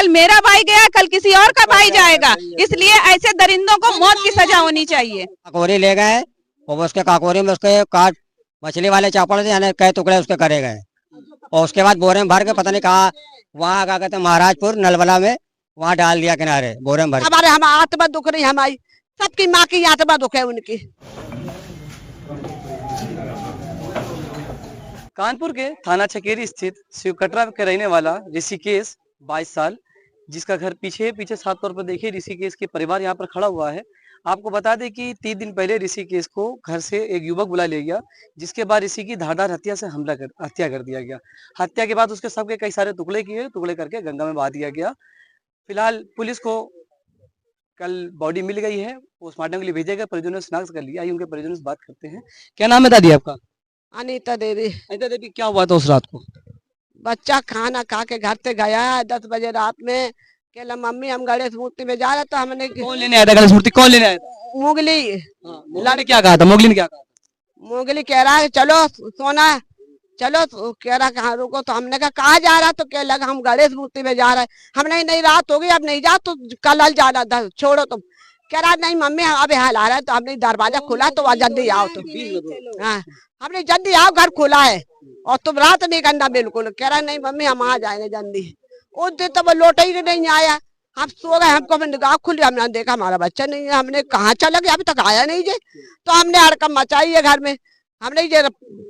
कल मेरा भाई गया, कल किसी और का भाई जाएगा, इसलिए ऐसे दरिंदों को मौत की सजा होनी चाहिए। काकोरी ले गए और उसके काकोरी में उसके काट मछली वाले चापड़ से यानी कई टुकड़े उसके करे गए और उसके बाद बोरे में भर के पता नहीं कहा वहाँ क्या कहते हैं महाराजपुर नलवला में वहाँ डाल दिया किनारे बोरे में भर के। हमारे हम आत्मा दुख रही हमारी, सबकी माँ की आत्मा दुख है उनकी। कानपुर के थाना छकेरी स्थित शिवकटरा के रहने वाला ऋषिकेश 22 साल, जिसका घर पीछे साफ तौर पर देखिए ऋषिकेश के परिवार यहाँ पर खड़ा हुआ है। आपको बता दें कि 3 दिन पहले ऋषिकेश को घर से एक युवक बुला ले गया, जिसके बाद ऋषि की धारदार हत्या से हत्या कर दिया गया। हत्या के बाद उसके सब के कई सारे टुकड़े करके गंगा में बहा दिया गया। फिलहाल पुलिस को कल बॉडी मिल गई है, पोस्टमार्टम के लिए भेजा गया, परिजनों ने शिनाख्त कर लिया। आइए उनके परिजनों से बात करते हैं। क्या नाम है दादी आपका? अनीता देवी। अनीता देवी, क्या हुआ था उस रात को? बच्चा खाना खा के घर से गया 10 बजे रात में, कहला मम्मी हम गणेश मूर्ति में जा रहे तो हमने कौन लेने आया था गणेश मूर्ति? कौन लेने आया था? मुगली मोगली ने क्या कहा था? मोगली ने क्या कहा था? मुगली कह रहा है चलो सोना चलो, तो कह रहा कहाँ रुको, तो हमने कहा कहाँ जा रहा, तो कह लगा हम गणेश मूर्ति में जा रहे हैं। हमने नहीं रात हो गई अब नहीं जा, तो कल जाना था, छोड़ो तुम। कह रहा नहीं मम्मी अब यहाँ ला रहा है, तो हमने दरवाजा खुला तो वहाँ जल्दी आओ तुम। हाँ हमने जल्दी आओ, घर खुला है और तुम रात नहीं करना बिल्कुल। कह रहा नहीं मम्मी हम आ जाएंगे जल्दी। उस दिन तो वो लौटा ही नहीं आया, हम सो गए, हमको निगाह खुली, हमने देखा हमारा बच्चा नहीं है। हमने कहाँ चला गया, अभी तक आया नहीं जे, तो हमने हड़कम मचाई है घर में। हमने ये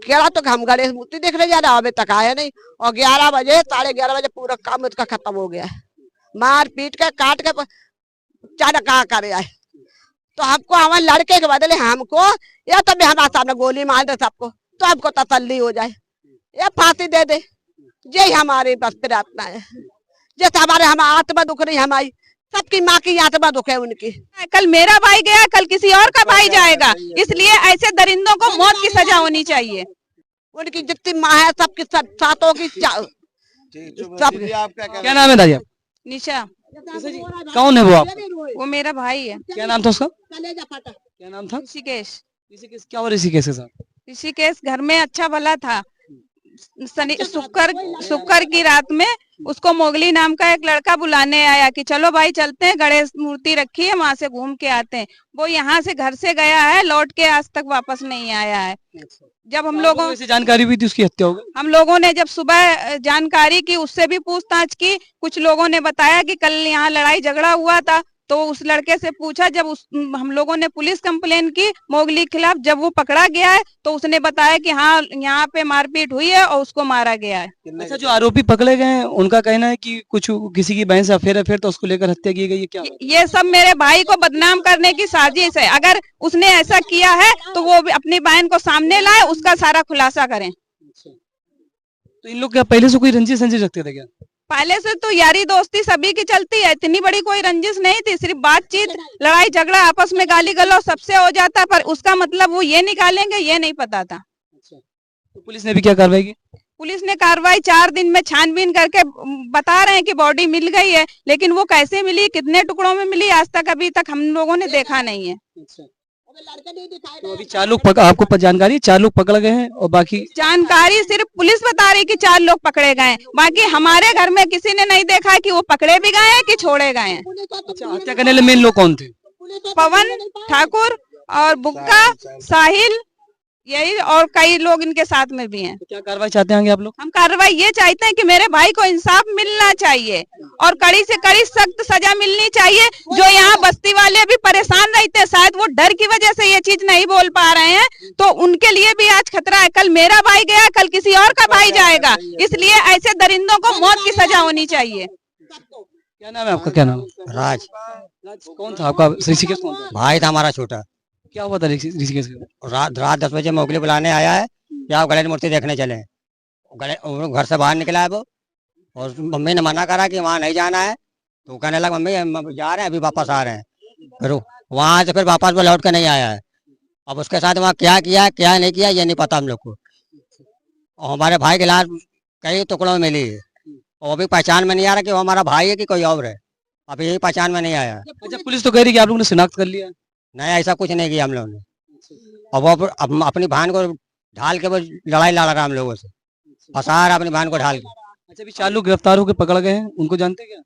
कह रहा तो हम गणेश मूर्ति देखने जा रहे, अभी तक आया नहीं। और 11 बजे 11:30 बजे पूरा काम उसका खत्म हो गया, मार पीट के काट के चारा कहाँ करे आए। तो हमको हमारे लड़के के बदले हमको या तो हमारे सामने गोली मार दे सबको, तो हमको तसल्ली हो जाए, या फांसी दे दे, यही हमारी बस प्रार्थना है। जैसे हमारे हम आत्मा दुख रही हमारी, सबकी माँ की आत्मा दुख है उनकी। कल मेरा भाई गया, कल किसी और का भाई जाएगा, इसलिए ऐसे दरिंदों को मौत की सजा होनी चाहिए। उनकी जितनी माँ है सबकी सब सातों की सब। क्या नाम है दादी आप? निशा। कौन है वो आप? वो मेरा भाई है। क्या नाम था उसका? क्या नाम था? ऋषिकेश। ऋषिकेश क्या हुआ ऋषिकेश के साथ? ऋषिकेश घर में अच्छा भला था, शुक्र की रात में उसको मोगली नाम का एक लड़का बुलाने आया कि चलो भाई चलते हैं, गणेश मूर्ति रखी है वहां से घूम के आते हैं। वो यहाँ से घर से गया है, लौट के आज तक वापस नहीं आया है। जब हम लोगों से जानकारी हुई थी उसकी हत्या हो गई, हम लोगों ने जब सुबह जानकारी की, उससे भी पूछताछ की, कुछ लोगों ने बताया कि कल यहाँ लड़ाई झगड़ा हुआ था। तो उस लड़के से पूछा, जब हम लोगों ने पुलिस कंप्लेन की मोगली के खिलाफ, जब वो पकड़ा गया है तो उसने बताया कि हाँ यहाँ पे मारपीट हुई है और उसको मारा गया है। अच्छा, जो आरोपी पकड़े गए हैं उनका कहना है कि कुछ किसी की बहन से अफेयर है, फिर तो उसको लेकर हत्या की गई है। क्या ये सब मेरे भाई को बदनाम करने की साजिश है। अगर उसने ऐसा किया है तो वो भी अपनी बहन को सामने लाए, उसका सारा खुलासा करें। तो इन लोग क्या पहले से कोई रंजिश रखते थे क्या? पहले से तो यारी दोस्ती सभी की चलती है, इतनी बड़ी कोई रंजिश नहीं थी। सिर्फ बातचीत, लड़ाई झगड़ा, आपस में गाली गलौज सबसे हो जाता, पर उसका मतलब वो ये निकालेंगे ये नहीं पता था। तो पुलिस ने भी क्या कार्रवाई की? पुलिस ने कार्रवाई 4 दिन में छानबीन करके बता रहे हैं कि बॉडी मिल गई है, लेकिन वो कैसे मिली, कितने टुकड़ों में मिली, आज तक अभी तक हम लोगों ने देखा नहीं है। तो अभी 4 लोग आपको जानकारी 4 लोग पकड़ गए हैं और बाकी जानकारी सिर्फ पुलिस बता रही कि 4 लोग पकड़े गए, बाकी हमारे घर में किसी ने नहीं देखा कि वो पकड़े भी गए हैं कि छोड़े गए हैं। अच्छा, हत्या करने वाले मेन लोग कौन थे? पवन ठाकुर और बुक्का, साहिल, यही, और कई लोग इनके साथ में भी हैं। तो क्या कार्रवाई चाहते हैं आप लोग? हम कार्रवाई ये चाहते हैं कि मेरे भाई को इंसाफ मिलना चाहिए और कड़ी से कड़ी सख्त सजा मिलनी चाहिए। जो यहाँ बस्ती वाले भी परेशान रहते हैं, शायद वो डर की वजह से ये चीज नहीं बोल पा रहे हैं, तो उनके लिए भी आज खतरा है। कल मेरा भाई गया, कल किसी और का भाई जाएगा, इसलिए ऐसे दरिंदों को मौत की सजा होनी चाहिए। क्या नाम है आपका? क्या नाम? राज। कौन था आपका? ऋषिकेश कौन था? भाई था हमारा छोटा। क्या हुआ था ऋषिकेश? रात 10 बजे मोगली बुलाने आया है कि आप गणेश मूर्ति देखने चले। घर से बाहर निकला है वो, और मम्मी ने मना करा कि वहाँ नहीं जाना है, तो कहने लगा मम्मी हम जा रहे हैं, अभी वापस आ रहे हैं। फिर वहाँ से फिर वापस वो लौट के नहीं आया है। अब उसके साथ वहाँ क्या किया क्या नहीं किया ये नहीं पता हम लोग को। और हमारे भाई की लाश कई टुकड़ों में मिली है, और अभी पहचान में नहीं आ रहा कि वो हमारा भाई है कि कोई और है, अभी यही पहचान में नहीं आया। अच्छा, पुलिस तो कह रही कि आप लोगों ने शिनाख्त कर लिया? नहीं, ऐसा कुछ नहीं किया हम लोगों ने। और वो अपनी बहन को ढाल के वो लड़ाई लड़ रहा हम लोगों से, फंसा रहा अपनी बहन को ढाल के। अच्छा, अभी 4 लोग गिरफ्तार होकर पकड़ गए हैं, उनको जानते क्या?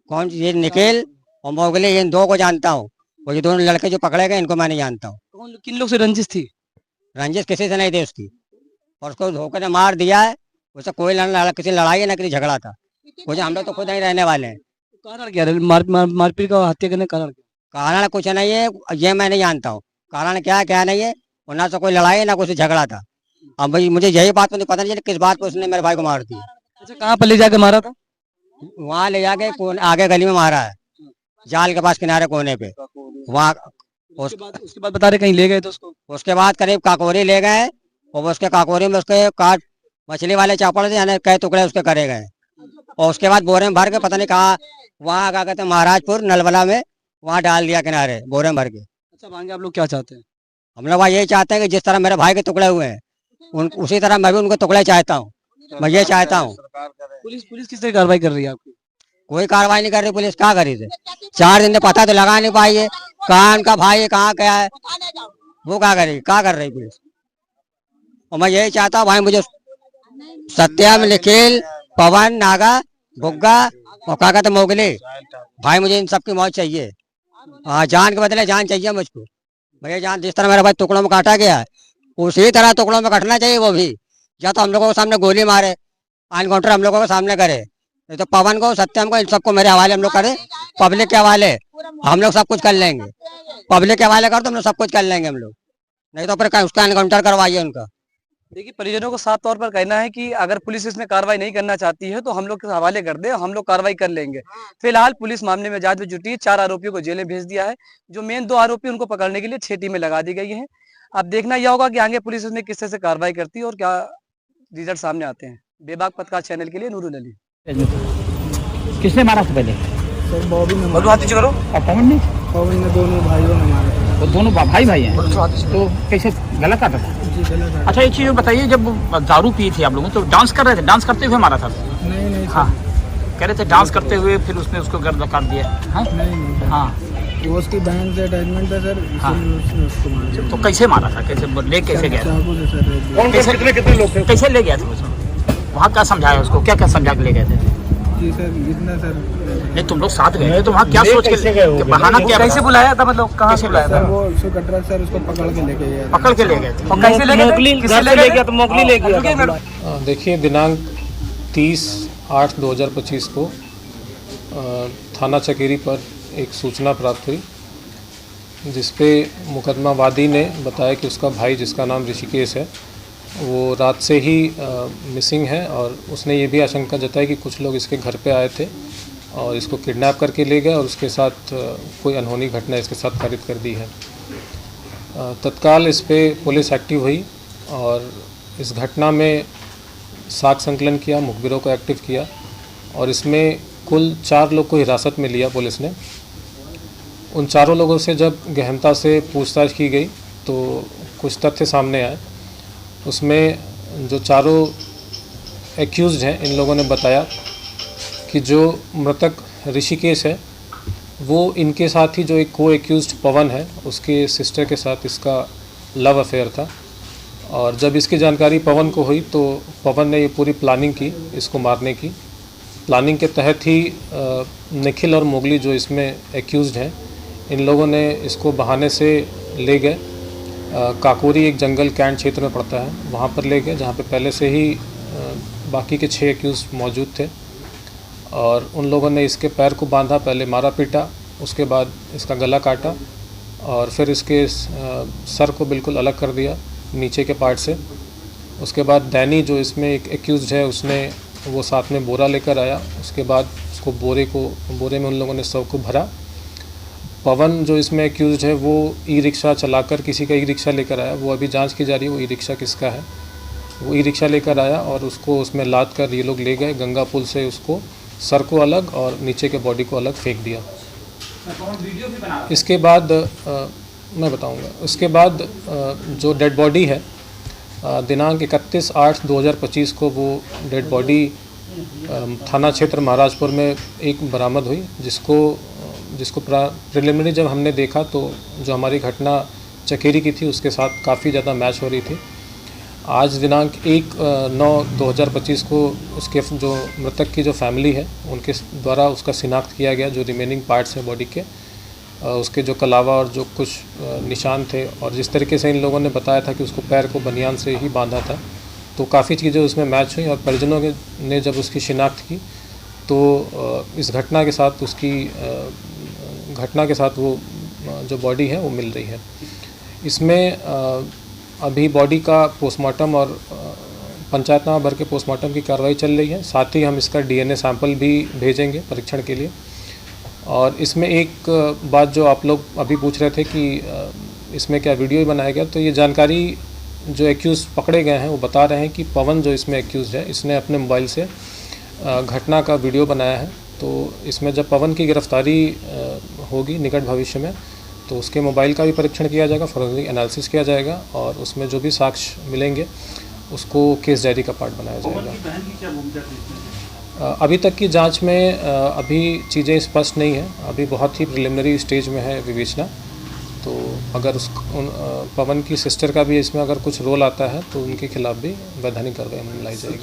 कौन ये निखिल और मोगली, इन दो को जानता हूँ। वो ये दोनों लड़के जो पकड़े गए इनको मैं नहीं जानता हूँ। किन लोग से रंजिश थी? रंजिश किसी से नहीं थी उसकी, और उसको धोखे ने मार दिया है। उससे कोई किसी लड़ाई है ना किसी झगड़ा था। कुछ हम लोग तो खुद नहीं रहने वाले हैं। कारण क्या है मारपीट का, हत्या करने का कारण क्या? कारण कुछ नहीं है, ये मैं नहीं जानता हूँ कारण क्या है क्या नहीं है। और ना तो कोई लड़ाई है ना कुछ झगड़ा था। अब भाई मुझे यही बात मुझे पता नहीं है किस बात पर उसने मेरे भाई को मार दिया। अच्छा, कहाँ पर ले जाके मारा था? वहाँ ले जाके आगे गली में मारा है, जाल के पास किनारे कोने पे वहाँ। उसके बाद बता रहे कहीं ले गए थे उसको। उसके बाद करीब काकोरी ले गए, और उसके काकोरी में उसके काट मछली वाले चापड़ से यानी कई टुकड़े उसके करे गए। और उसके बाद बोरे में भर के पता नहीं कहा, वहाँ क्या कहते हैं महाराजपुर नलवला में, वहाँ डाल दिया किनारे बोरे में भर के। अच्छा, आगे आप लोग क्या चाहते हैं? हम लोग यही चाहते हैं कि जिस तरह मेरे भाई के टुकड़े हुए हैं उसी तरह मैं भी उनके टुकड़े चाहता हूँ। मैं ये चाहता हूँ। पुलिस किस तरह कार्रवाई कर रही है आपकी? कोई कार्रवाई नहीं कर रही पुलिस, क्या करी थे? 4 दिन से पता तो लगा नहीं पाई है कहाँ उनका भाई है कहाँ क्या है, वो क्या करेगी, क्या कर रही पुलिस। और मैं यही चाहता हूँ भाई, मुझे सत्यम, निखिल, पवन, नागा, बुग्गा और क्या कहते मोगली, भाई मुझे इन सबकी मौत चाहिए। हाँ, जान के बदले जान चाहिए मुझको। भैया जान जिस तरह मेरा भाई टुकड़ों में काटा गया है उसी तरह टुकड़ों में कटना चाहिए वो भी। या तो हम लोगों के सामने गोली मारे, एनकाउंटर हम लोगों के सामने करे, नहीं तो पवन को, सत्यम को, इन सबको मेरे हवाले हम लोग करें, पब्लिक के हवाले हम लोग सब कुछ कर लेंगे। पब्लिक के हवाले कर तो हम लोग सब कुछ कर लेंगे हम लोग, नहीं तो फिर उसका एनकाउंटर करवाइए उनका। देखिए, परिजनों को साफ तौर पर कहना है कि अगर पुलिस इसमें कार्रवाई नहीं करना चाहती है तो हम लोग के हवाले कर दे, हम लोग कार्रवाई कर लेंगे। फिलहाल पुलिस मामले में जांच में जुटी है। 4 आरोपियों को जेल में भेज दिया है। जो मेन 2 आरोपी उनको पकड़ने के लिए 6 टीमें लगा दी गई हैं। अब देखना यह होगा कि आगे पुलिस इसमें किस तरह से कार्रवाई करती है और क्या रिजल्ट सामने आते हैं। बेबाक पत्रकार चैनल के लिए नूरुल अली। किसने मारा था पहले? सर बॉबी ने और पवन ने? पवन ने दोनों भाइयों ने मारा। तो दोनों भाई हैं तो कैसे गलत आता था? जी गलत है। अच्छा, एक चीज बताइए, जब दारू पी थी आप लोगों तो डांस कर रहे थे, डांस करते हुए मारा था? नहीं हाँ, कह रहे थे डांस करते हुए फिर उसने उसको गर्द काट दिया। हाँ नहीं हाँ, वो उसकी बहन से अटैचमेंट है सर, इसलिए उसने उसको मारा। तो कैसे मारा था, कैसे ले कैसे गया? चाकू से सर रेप दिया। कैसे कितने लोग थे? कैसे ले गया था उसको? वहाँ क्या समझाया उसको, क्या क्या समझा के ले गए थे? जी सर इतना सर नहीं, तुम लोग साथ गए थे तो वहाँ क्या सोच के बहाना क्या? कैसे बुलाया था, मतलब कहाँ से बुलाया सर था? वो उसको कटरा सर उसको पकड़ के लेके गया। पकड़ के ले गए थे? और कैसे ले गए? किससे ले गया? तो मोगली ले गया। देखिए, दिनांक 30/8/2025 को थाना चकेरी पर एक सूचना प्राप्त हुई जिसपे मुकदमा वादी ने बताया कि उसका भाई जिसका नाम ऋषिकेश है वो रात से ही मिसिंग है, और उसने ये भी आशंका जताई कि कुछ लोग इसके घर पे आए थे और इसको किडनैप करके ले गए और उसके साथ कोई अनहोनी घटना इसके साथ कारित कर दी है। तत्काल इस पे पुलिस एक्टिव हुई और इस घटना में साक्ष्य संकलन किया, मुखबिरों को एक्टिव किया और इसमें कुल 4 लोग को हिरासत में लिया पुलिस ने। उन चारों लोगों से जब गहनता से पूछताछ की गई तो कुछ तथ्य सामने आए। उसमें जो चारों एक्यूज़्ड हैं इन लोगों ने बताया कि जो मृतक ऋषिकेश है वो इनके साथ ही जो एक को एक्यूज्ड पवन है उसके सिस्टर के साथ इसका लव अफेयर था, और जब इसकी जानकारी पवन को हुई तो पवन ने ये पूरी प्लानिंग की इसको मारने की। प्लानिंग के तहत ही निखिल और मोगली जो इसमें एक्यूज्ड हैं इन लोगों ने इसको बहाने से ले गए। काकोरी एक जंगल कैंट क्षेत्र में पड़ता है, वहाँ पर ले गए जहाँ पे पहले से ही बाकी के 6 एक्यूज मौजूद थे, और उन लोगों ने इसके पैर को बांधा, पहले मारा पीटा, उसके बाद इसका गला काटा और फिर इसके सर को बिल्कुल अलग कर दिया नीचे के पार्ट से। उसके बाद डैनी जो इसमें एक एक्यूज है उसने वो साथ में बोरा लेकर आया, उसके बाद उसको बोरे में उन लोगों ने सबको भरा। पवन जो इसमें एक्यूज्ड है वो ई-रिक्शा चलाकर किसी का ई-रिक्शा लेकर आया, वो अभी जांच की जा रही है वो ई-रिक्शा किसका है। वो ई-रिक्शा लेकर आया और उसको उसमें लाद कर ये लोग ले गए गंगा पुल से, उसको सर को अलग और नीचे के बॉडी को अलग फेंक दिया। इसके बाद मैं बताऊंगा। उसके बाद जो डेड बॉडी है दिनांक 31/8/2025 को वो डेड बॉडी थाना क्षेत्र महाराजपुर में एक बरामद हुई, जिसको प्रिलिमिनरी जब हमने देखा तो जो हमारी घटना चकेरी की थी उसके साथ काफ़ी ज़्यादा मैच हो रही थी। आज दिनांक 1/9/2025 को उसके जो मृतक की जो फैमिली है उनके द्वारा उसका शिनाख्त किया गया, जो रिमेनिंग पार्ट्स हैं बॉडी के, उसके जो कलावा और जो कुछ निशान थे, और जिस तरीके से इन लोगों ने बताया था कि उसको पैर को बनियान से ही बांधा था, तो काफ़ी चीज़ें उसमें मैच हुई। और परिजनों ने जब उसकी शिनाख्त की तो इस घटना के साथ वो जो बॉडी है वो मिल रही है। इसमें अभी बॉडी का पोस्टमार्टम और पंचायतनामा भर के पोस्टमार्टम की कार्रवाई चल रही है। साथ ही हम इसका DNA सैंपल भी भेजेंगे परीक्षण के लिए। और इसमें एक बात जो आप लोग अभी पूछ रहे थे कि इसमें क्या वीडियो ही बनाया गया, तो ये जानकारी जो एक्यूज़ पकड़े गए हैं वो बता रहे हैं कि पवन जो इसमें एक्यूज़ है, इसने अपने मोबाइल से घटना का वीडियो बनाया है। तो इसमें जब पवन की गिरफ्तारी होगी निकट भविष्य में, तो उसके मोबाइल का भी परीक्षण किया जाएगा, फॉरेंसिक एनालिसिस किया जाएगा, और उसमें जो भी साक्ष्य मिलेंगे उसको केस डायरी का पार्ट बनाया जाएगा। अभी तक की जांच में अभी चीज़ें स्पष्ट नहीं हैं, अभी बहुत ही प्रिलिमिनरी स्टेज में है विवेचना। तो अगर पवन की सिस्टर का भी इसमें अगर कुछ रोल आता है तो उनके खिलाफ भी वैधानिक कार्रवाई लाई जाएगी।